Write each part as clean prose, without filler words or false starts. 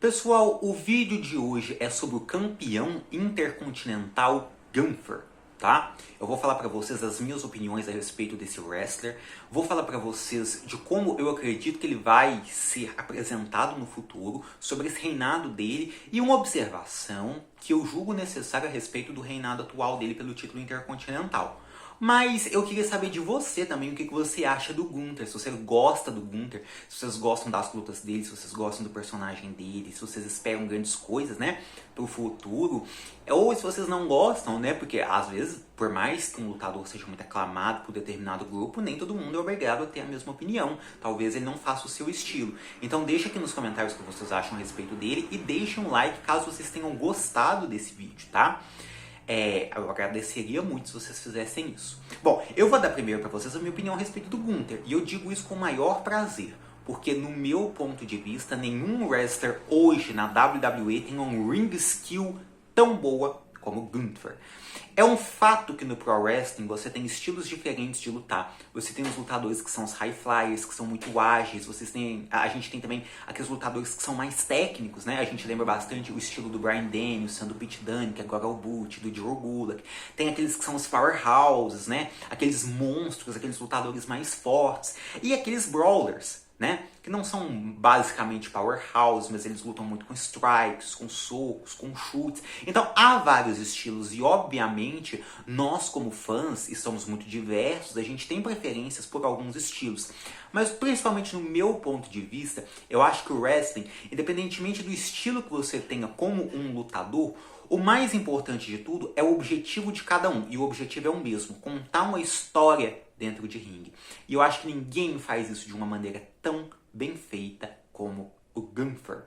Pessoal, o vídeo de hoje é sobre o campeão intercontinental Gunther, tá? Eu vou falar pra vocês as minhas opiniões a respeito desse wrestler, vou falar pra vocês de como eu acredito que ele vai ser apresentado no futuro, sobre esse reinado dele e uma observação que eu julgo necessária a respeito do reinado atual dele pelo título intercontinental. Mas eu queria saber de você também o que você acha do Gunther, se você gosta do Gunther, se vocês gostam das lutas dele, se vocês gostam do personagem dele, se vocês esperam grandes coisas, né, pro futuro, ou se vocês não gostam, né, porque às vezes, por mais que um lutador seja muito aclamado por determinado grupo, nem todo mundo é obrigado a ter a mesma opinião, talvez ele não faça o seu estilo. Então deixa aqui nos comentários o que vocês acham a respeito dele e deixem um like caso vocês tenham gostado desse vídeo, tá? Eu agradeceria muito se vocês fizessem isso. Bom, eu vou dar primeiro para vocês a minha opinião a respeito do Gunther. E eu digo isso com o maior prazer. Porque no meu ponto de vista, nenhum wrestler hoje na WWE tem um ring skill tão boa como o Gunther. É um fato que no Pro Wrestling você tem estilos diferentes de lutar. Você tem os lutadores que são os high flyers, que são muito ágeis. A gente tem também aqueles lutadores que são mais técnicos, né? A gente lembra bastante o estilo do Bryan Danielson, do Pete Dunne, que agora é o Butch, do Drew Gulak. Tem aqueles que são os powerhouses, né? Aqueles monstros, aqueles lutadores mais fortes. E aqueles brawlers, né? Que não são basicamente powerhouse, mas eles lutam muito com strikes, com socos, com chutes. Então há vários estilos e obviamente nós como fãs, e somos muito diversos, a gente tem preferências por alguns estilos. Mas principalmente no meu ponto de vista, eu acho que o wrestling, independentemente do estilo que você tenha como um lutador, o mais importante de tudo é o objetivo de cada um. E o objetivo é o mesmo, contar uma história dentro de ringue. E eu acho que ninguém faz isso de uma maneira tão bem feita como o Gunther.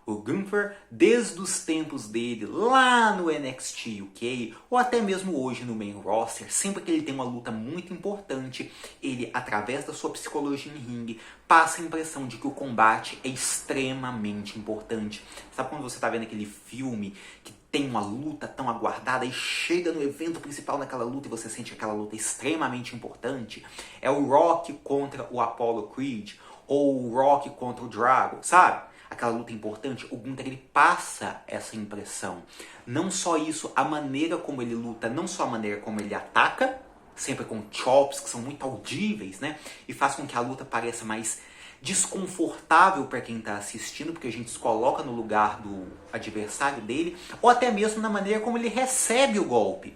O Gunther, desde os tempos dele lá no NXT UK, ou até mesmo hoje no main roster, sempre que ele tem uma luta muito importante, ele, através da sua psicologia em ringue, passa a impressão de que o combate é extremamente importante. Sabe quando você está vendo aquele filme que tem uma luta tão aguardada e chega no evento principal naquela luta e você sente que aquela luta é extremamente importante? É o Rock contra o Apollo Creed, ou o Rock contra o Drago, sabe? Aquela luta importante, o Gunther ele passa essa impressão. Não só isso, a maneira como ele luta, não só a maneira como ele ataca, sempre com chops que são muito audíveis, né? E faz com que a luta pareça mais desconfortável para quem está assistindo, porque a gente se coloca no lugar do adversário dele, ou até mesmo na maneira como ele recebe o golpe.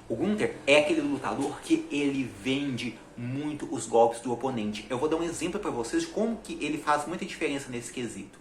O Gunther é aquele lutador que ele vende muito os golpes do oponente. Eu vou dar um exemplo para vocês de como que ele faz muita diferença nesse quesito.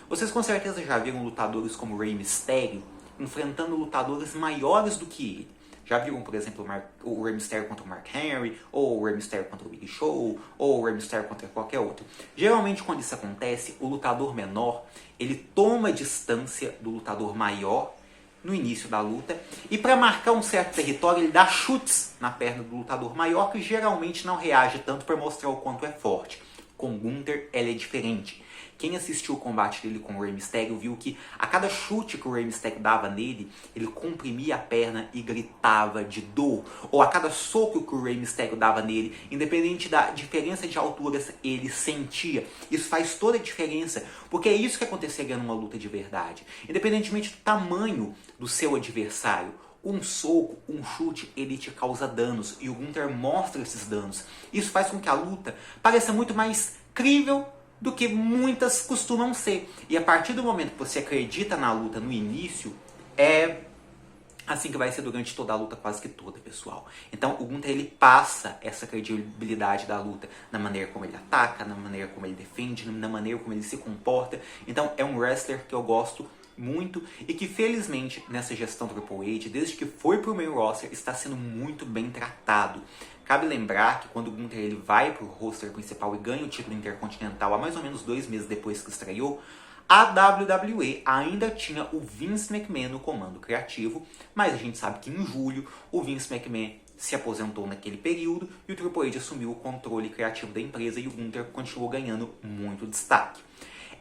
Vocês com certeza já viram lutadores como Rey Mysterio enfrentando lutadores maiores do que ele. Já viram, por exemplo, o Rey Mysterio contra o Mark Henry, ou o Rey Mysterio contra o Big Show, ou o Rey Mysterio contra qualquer outro. Geralmente, quando isso acontece, o lutador menor, ele toma distância do lutador maior no início da luta, e para marcar um certo território, ele dá chutes na perna do lutador maior, que geralmente não reage tanto para mostrar o quanto é forte. Com o Gunther, ele é diferente. Quem assistiu o combate dele com o Rey Mysterio viu que a cada chute que o Rey Mysterio dava nele, ele comprimia a perna e gritava de dor. Ou a cada soco que o Rey Mysterio dava nele, independente da diferença de alturas, ele sentia. Isso faz toda a diferença, porque é isso que aconteceria numa luta de verdade. Independentemente do tamanho do seu adversário, um soco, um chute, ele te causa danos. E o Gunther mostra esses danos. Isso faz com que a luta pareça muito mais crível do que muitas costumam ser. E a partir do momento que você acredita na luta no início, é assim que vai ser durante toda a luta, quase que toda, pessoal. Então o Gunther ele passa essa credibilidade da luta na maneira como ele ataca, na maneira como ele defende, na maneira como ele se comporta. Então é um wrestler que eu gosto muito e que felizmente nessa gestão do Triple H, desde que foi pro main roster, está sendo muito bem tratado. Cabe lembrar que quando o Gunther ele vai pro roster principal e ganha o título intercontinental há mais ou menos 2 meses depois que estreou, a WWE ainda tinha o Vince McMahon no comando criativo, mas a gente sabe que em julho o Vince McMahon se aposentou naquele período e o Triple H assumiu o controle criativo da empresa e o Gunther continuou ganhando muito destaque.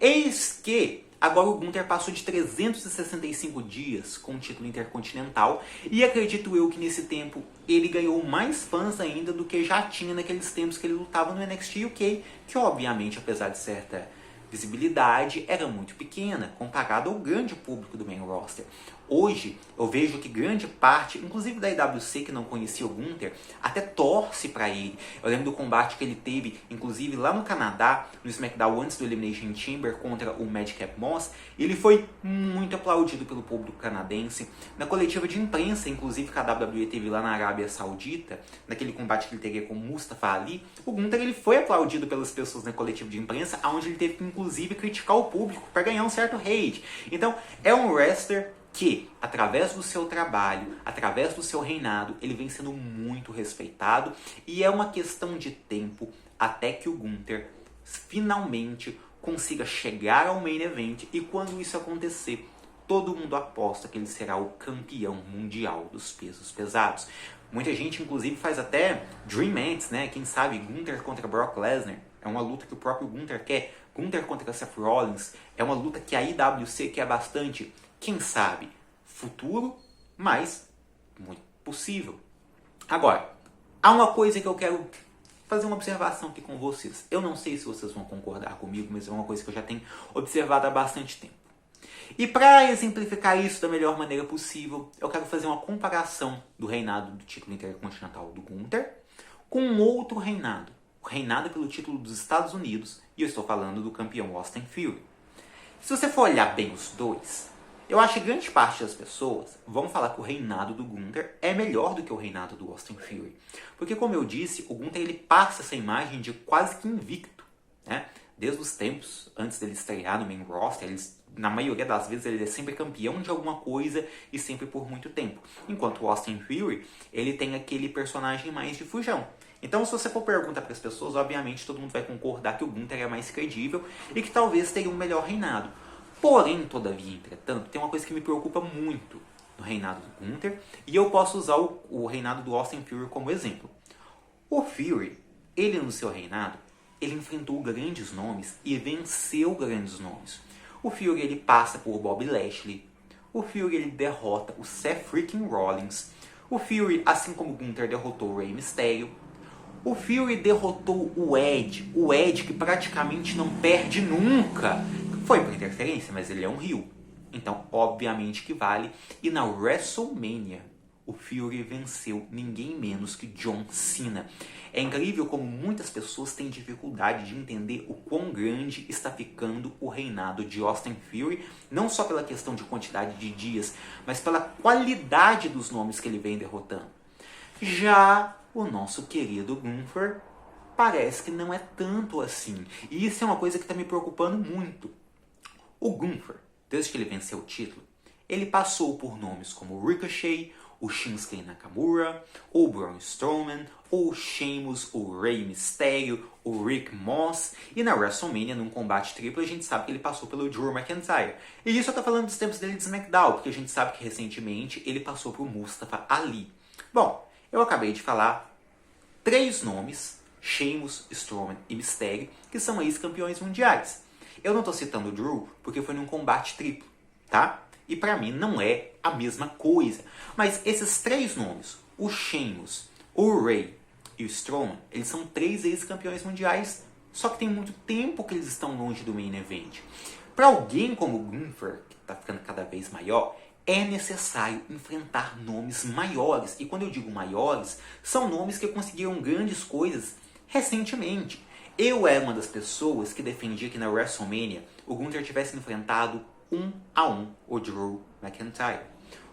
Eis que agora o Gunther passou de 365 dias com o título intercontinental e acredito eu que nesse tempo ele ganhou mais fãs ainda do que já tinha naqueles tempos que ele lutava no NXT UK, que obviamente, apesar de certa visibilidade era muito pequena comparado ao grande público do main roster. Hoje, eu vejo que grande parte, inclusive da IWC que não conhecia o Gunther, até torce pra ele. Eu lembro do combate que ele teve, inclusive lá no Canadá, no SmackDown antes do Elimination Chamber contra o Madcap Moss. Ele foi muito aplaudido pelo público canadense. Na coletiva de imprensa, inclusive que a WWE teve lá na Arábia Saudita, naquele combate que ele teria com Mustafa Ali, o Gunther ele foi aplaudido pelas pessoas na coletiva de imprensa, onde ele teve que inclusive criticar o público para ganhar um certo hate. Então, é um wrestler que, através do seu trabalho, através do seu reinado, ele vem sendo muito respeitado e é uma questão de tempo até que o Gunther finalmente consiga chegar ao main event e quando isso acontecer, todo mundo aposta que ele será o campeão mundial dos pesos pesados. Muita gente, inclusive, faz até Dream Matches, né? Quem sabe Gunther contra Brock Lesnar. É uma luta que o próprio Gunther quer. Gunther contra Seth Rollins. É uma luta que a IWC quer bastante. Quem sabe? Futuro, mas muito possível. Agora, há uma coisa que eu quero fazer uma observação aqui com vocês. Eu não sei se vocês vão concordar comigo, mas é uma coisa que eu já tenho observado há bastante tempo. E para exemplificar isso da melhor maneira possível, eu quero fazer uma comparação do reinado do título intercontinental do Gunther com um outro reinado. O reinado pelo título dos Estados Unidos, e eu estou falando do campeão Austin Theory. Se você for olhar bem os dois, eu acho que grande parte das pessoas vão falar que o reinado do Gunther é melhor do que o reinado do Austin Theory. Porque, como eu disse, o Gunther ele passa essa imagem de quase que invicto, né? Desde os tempos antes dele estrear no main roster, na maioria das vezes ele é sempre campeão de alguma coisa e sempre por muito tempo. Enquanto o Austin Theory, ele tem aquele personagem mais de fujão. Então, se você for perguntar para as pessoas, obviamente todo mundo vai concordar que o Gunther é mais credível e que talvez tenha um melhor reinado. Porém, todavia, entretanto, tem uma coisa que me preocupa muito no reinado do Gunther, e eu posso usar o reinado do Austin Theory como exemplo. O Theory, ele no seu reinado, ele enfrentou grandes nomes e venceu grandes nomes. O Theory, ele passa por Bobby Lashley. O Theory, ele derrota o Seth freaking Rollins. O Theory, assim como o Gunther, derrotou o Rey Mysterio. O Theory derrotou o Edge que praticamente não perde nunca. Foi por interferência, mas ele é um heel. Então, obviamente que vale. E na WrestleMania, o Theory venceu ninguém menos que John Cena. É incrível como muitas pessoas têm dificuldade de entender o quão grande está ficando o reinado de Austin Theory, não só pela questão de quantidade de dias, mas pela qualidade dos nomes que ele vem derrotando. Já o nosso querido Gunther parece que não é tanto assim. E isso é uma coisa que está me preocupando muito. O Gunther, desde que ele venceu o título, ele passou por nomes como o Ricochet, o Shinsuke Nakamura, o Braun Strowman, o Sheamus, o Rey Mysterio, o Rick Moss. E na WrestleMania, num combate triplo, a gente sabe que ele passou pelo Drew McIntyre. E isso eu tô falando dos tempos dele de SmackDown, porque a gente sabe que recentemente ele passou pro Mustafa Ali. Bom, eu acabei de falar 3 nomes, Sheamus, Strowman e Mysterio, que são ex-campeões mundiais. Eu não estou citando o Drew porque foi num combate triplo, tá? E pra mim não é a mesma coisa. Mas esses 3 nomes, o Sheamus, o Rey e o Strowman, eles são 3 ex-campeões mundiais, só que tem muito tempo que eles estão longe do main event. Para alguém como o Gunther, que está ficando cada vez maior, é necessário enfrentar nomes maiores. E quando eu digo maiores, são nomes que conseguiram grandes coisas recentemente. Eu era uma das pessoas que defendia que na WrestleMania o Gunther tivesse enfrentado 1 a 1 o Drew McIntyre.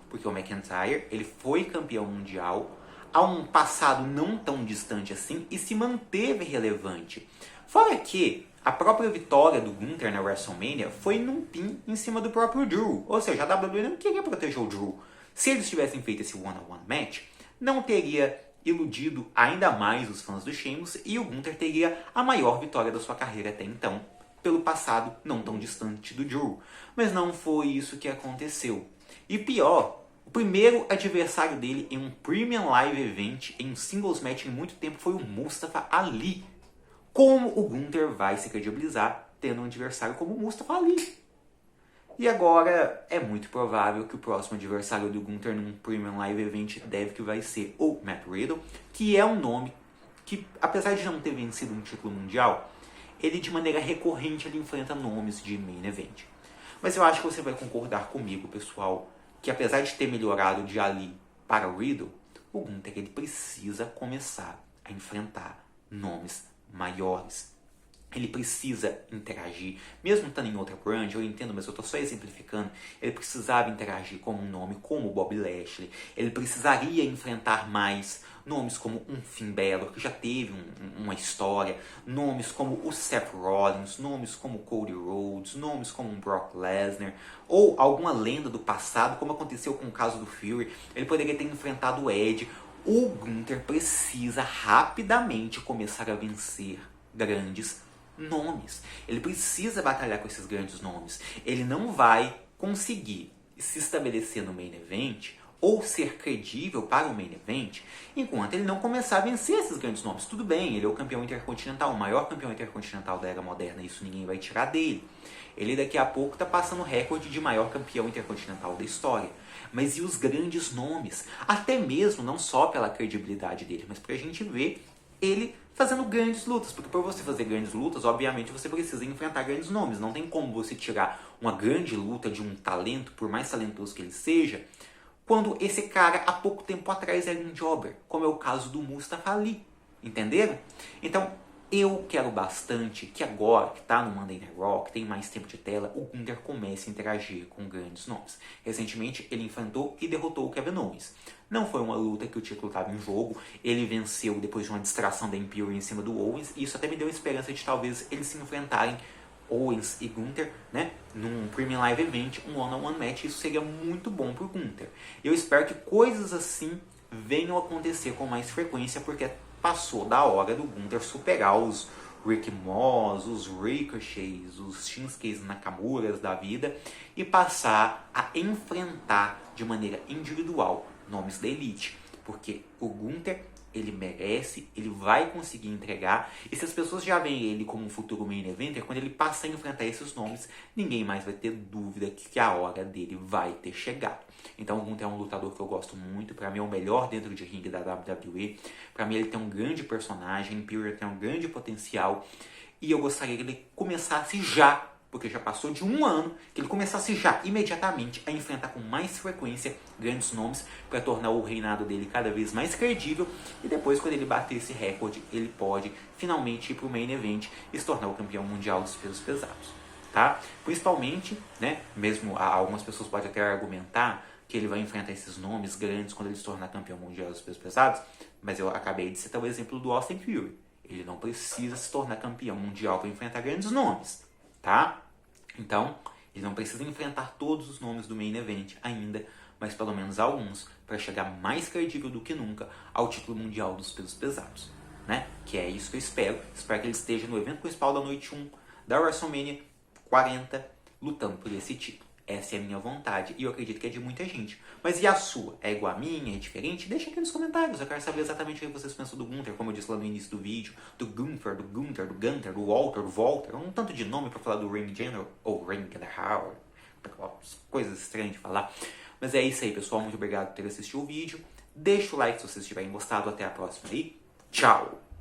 Porque o McIntyre, ele foi campeão mundial há um passado não tão distante assim e se manteve relevante. Fora que a própria vitória do Gunther na WrestleMania foi num pin em cima do próprio Drew. Ou seja, a WWE não queria proteger o Drew. Se eles tivessem feito esse one-on-one match, não teria iludido ainda mais os fãs do Sheamus e o Gunther teria a maior vitória da sua carreira até então, pelo passado não tão distante do Drew. Mas não foi isso que aconteceu. E pior, o primeiro adversário dele em um Premium Live Event, em um singles match em muito tempo, foi o Mustafa Ali. Como o Gunther vai se credibilizar tendo um adversário como o Mustafa Ali? E agora é muito provável que o próximo adversário do Gunther num Premium Live Event vai ser o Matt Riddle, que é um nome que, apesar de não ter vencido um título mundial, ele de maneira recorrente ele enfrenta nomes de main event. Mas eu acho que você vai concordar comigo, pessoal, que apesar de ter melhorado de Ali para o Riddle, o Gunther ele precisa começar a enfrentar nomes maiores. Ele precisa interagir, mesmo estando em outra brand, eu entendo, mas eu estou só exemplificando, ele precisava interagir com um nome como o Bobby Lashley, ele precisaria enfrentar mais nomes como um Finn Balor, que já teve uma história, nomes como o Seth Rollins, nomes como Cody Rhodes, nomes como um Brock Lesnar, ou alguma lenda do passado, como aconteceu com o caso do Fury, ele poderia ter enfrentado o Edge. O Gunther precisa rapidamente começar a vencer grandes nomes. Ele precisa batalhar com esses grandes nomes. Ele não vai conseguir se estabelecer no main event ou ser credível para o main event enquanto ele não começar a vencer esses grandes nomes. Tudo bem, ele é o campeão intercontinental, o maior campeão intercontinental da era moderna, isso ninguém vai tirar dele. Ele daqui a pouco está passando o recorde de maior campeão intercontinental da história. Mas e os grandes nomes? Até mesmo, não só pela credibilidade dele, mas para a gente ver ele fazendo grandes lutas, porque para você fazer grandes lutas, obviamente você precisa enfrentar grandes nomes. Não tem como você tirar uma grande luta de um talento, por mais talentoso que ele seja, quando esse cara há pouco tempo atrás era um jobber, como é o caso do Mustafa Ali, entenderam? Então, eu quero bastante que agora, que está no Monday Night Raw, que tem mais tempo de tela, o Gunther comece a interagir com grandes nomes. Recentemente, ele enfrentou e derrotou o Kevin Owens. Não foi uma luta que o título estava em jogo, ele venceu depois de uma distração da Imperium em cima do Owens, e isso até me deu esperança de talvez eles se enfrentarem, Owens e Gunther, né, num Premium Live Event, um one-on-one match. Isso seria muito bom pro Gunther. Eu espero que coisas assim venham a acontecer com mais frequência, porque passou da hora do Gunther superar os Rick Moss, os Ricochets, os Shinsuke Nakamuras da vida e passar a enfrentar de maneira individual nomes da Elite, porque o Gunther ele merece, ele vai conseguir entregar, e se as pessoas já veem ele como um futuro main eventer, quando ele passar a enfrentar esses nomes, ninguém mais vai ter dúvida que a hora dele vai ter chegado. Então o Gunther é um lutador que eu gosto muito, para mim é o melhor dentro de ringue da WWE, para mim ele tem um grande personagem, Imperium tem um grande potencial, e eu gostaria que ele começasse já, porque já passou de um ano, que ele começasse já, imediatamente, a enfrentar com mais frequência grandes nomes para tornar o reinado dele cada vez mais credível, e depois, quando ele bater esse recorde, ele pode finalmente ir para o main event e se tornar o campeão mundial dos pesos pesados. Tá? Principalmente, né, mesmo algumas pessoas podem até argumentar que ele vai enfrentar esses nomes grandes quando ele se tornar campeão mundial dos pesos pesados, mas eu acabei de citar o exemplo do Austin Fury. Ele não precisa se tornar campeão mundial para enfrentar grandes nomes, tá? Então, ele não precisa enfrentar todos os nomes do main event ainda, mas pelo menos alguns, para chegar mais credível do que nunca ao título mundial dos pesos pesados, né? Que é isso que eu espero. Espero que ele esteja no evento principal da noite 1 da WrestleMania 40, lutando por esse título. Essa é a minha vontade e eu acredito que é de muita gente. Mas e a sua? É igual a minha? É diferente? Deixa aqui nos comentários. Eu quero saber exatamente o que vocês pensam do Gunther, como eu disse lá no início do vídeo. Do Gunther, do Walter, do Walter. Um tanto de nome para falar do Ring General ou Ring General. Coisas estranhas de falar. Mas é isso aí, pessoal. Muito obrigado por ter assistido o vídeo. Deixa o like se vocês tiverem gostado. Até a próxima aí. Tchau!